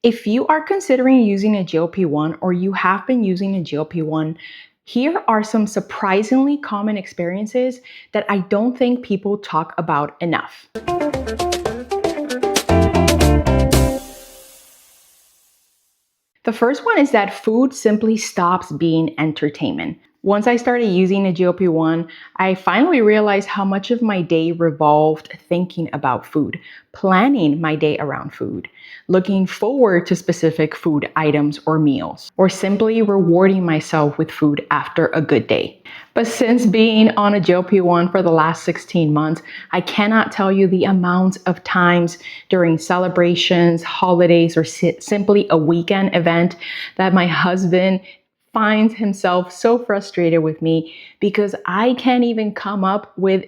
If you are considering using a GLP-1 or you have been using a GLP-1, here are some surprisingly common experiences that I don't think people talk about enough. The first one is that food simply stops being entertainment. Once I started using a GLP-1, I finally realized how much of my day revolved thinking about food, planning my day around food, looking forward to specific food items or meals, or simply rewarding myself with food after a good day. But since being on a GLP-1 for the last 16 months, I cannot tell you the amounts of times during celebrations, holidays, or simply a weekend event that my husband finds himself so frustrated with me because I can't even come up with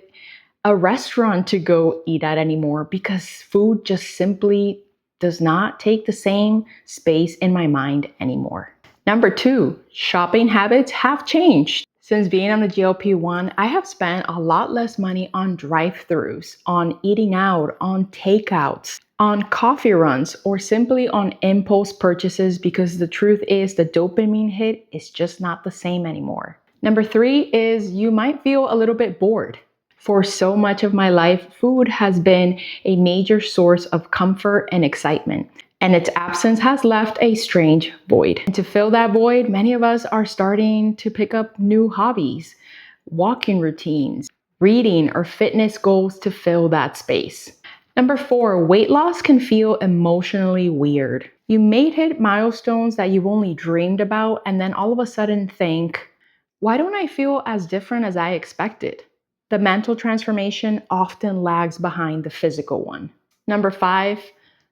a restaurant to go eat at anymore because food just simply does not take the same space in my mind anymore. Number 2, shopping habits have changed. Since being on the GLP-1, I have spent a lot less money on drive-thrus, on eating out, on takeouts, on coffee runs, or simply on impulse purchases because the truth is the dopamine hit is just not the same anymore. Number 3 is you might feel a little bit bored. For so much of my life, food has been a major source of comfort and excitement, and its absence has left a strange void. And to fill that void, many of us are starting to pick up new hobbies, walking routines, reading, or fitness goals to fill that space. Number 4, weight loss can feel emotionally weird. You may hit milestones that you've only dreamed about, and then all of a sudden think, why don't I feel as different as I expected? The mental transformation often lags behind the physical one. Number 5,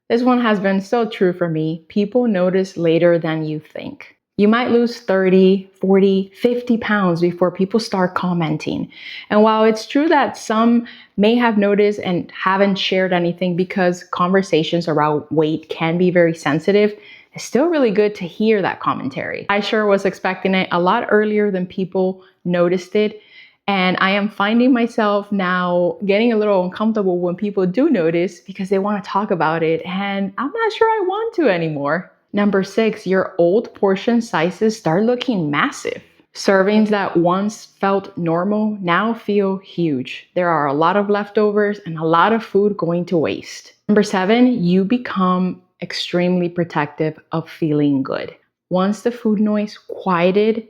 this one has been so true for me. People notice later than you think. You might lose 30, 40, 50 pounds before people start commenting. And while it's true that some may have noticed and haven't shared anything because conversations around weight can be very sensitive, it's still really good to hear that commentary. I sure was expecting it a lot earlier than people noticed it. And I am finding myself now getting a little uncomfortable when people do notice because they want to talk about it. And I'm not sure I want to anymore. Number 6, your old portion sizes start looking massive. Servings that once felt normal now feel huge. There are a lot of leftovers and a lot of food going to waste. Number 7, you become extremely protective of feeling good. Once the food noise quieted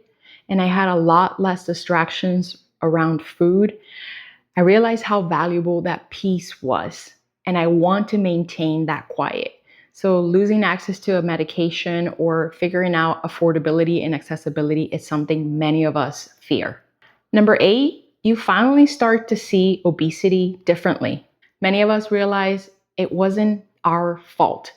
and I had a lot less distractions around food, I realized how valuable that peace was, and I want to maintain that quiet. So losing access to a medication or figuring out affordability and accessibility is something many of us fear. Number 8, you finally start to see obesity differently. Many of us realize it wasn't our fault.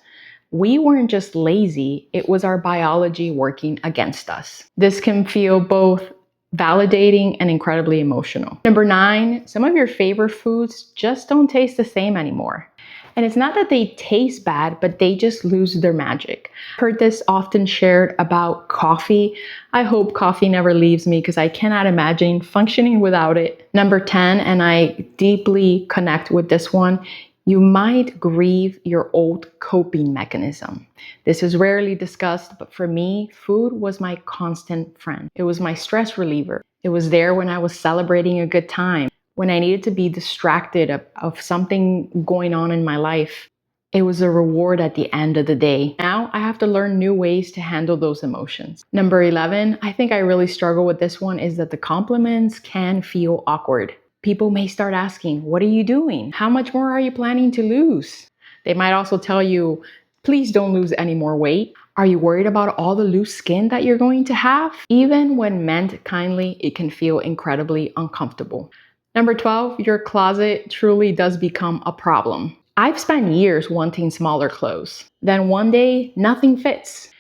We weren't just lazy, it was our biology working against us. This can feel both validating and incredibly emotional. Number 9, some of your favorite foods just don't taste the same anymore. And it's not that they taste bad, but they just lose their magic. I've heard this often shared about coffee. I hope coffee never leaves me because I cannot imagine functioning without it. Number 10, and I deeply connect with this one, you might grieve your old coping mechanism. This is rarely discussed, but for me, food was my constant friend. It was my stress reliever. It was there when I was celebrating a good time, when I needed to be distracted of something going on in my life. It was a reward at the end of the day. Now I have to learn new ways to handle those emotions. Number 11, I think I really struggle with this one, is that the compliments can feel awkward. People may start asking, what are you doing? How much more are you planning to lose? They might also tell you, please don't lose any more weight. Are you worried about all the loose skin that you're going to have? Even when meant kindly, it can feel incredibly uncomfortable. Number 12, your closet truly does become a problem. I've spent years wanting smaller clothes. Then one day, nothing fits.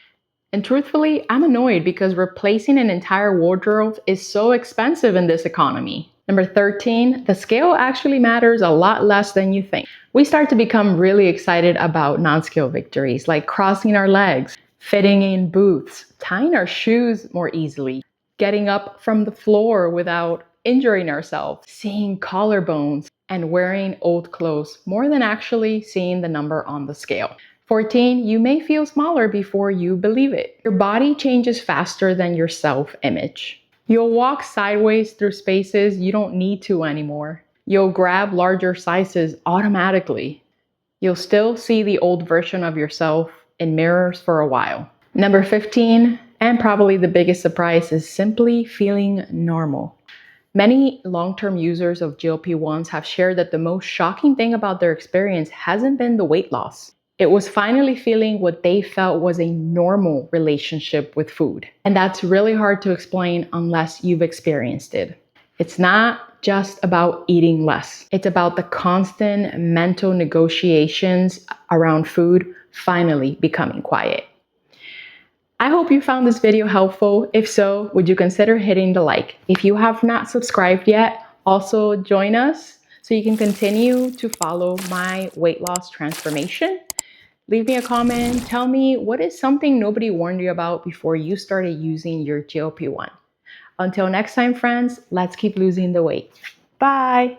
And truthfully, I'm annoyed because replacing an entire wardrobe is so expensive in this economy. Number 13, the scale actually matters a lot less than you think. We start to become really excited about non-scale victories, like crossing our legs, fitting in boots, tying our shoes more easily, getting up from the floor without injuring ourselves, seeing collarbones, and wearing old clothes more than actually seeing the number on the scale. 14, you may feel smaller before you believe it. Your body changes faster than your self-image. You'll walk sideways through spaces you don't need to anymore. You'll grab larger sizes automatically. You'll still see the old version of yourself in mirrors for a while. Number 15, and probably the biggest surprise, is simply feeling normal. Many long-term users of GLP-1s have shared that the most shocking thing about their experience hasn't been the weight loss. It was finally feeling what they felt was a normal relationship with food. And that's really hard to explain unless you've experienced it. It's not just about eating less. It's about the constant mental negotiations around food finally becoming quiet. I hope you found this video helpful. If so, would you consider hitting the like? If you have not subscribed yet, also join us so you can continue to follow my weight loss transformation. Leave me a comment. Tell me, what is something nobody warned you about before you started using your GLP-1? Until next time, friends, let's keep losing the weight. Bye.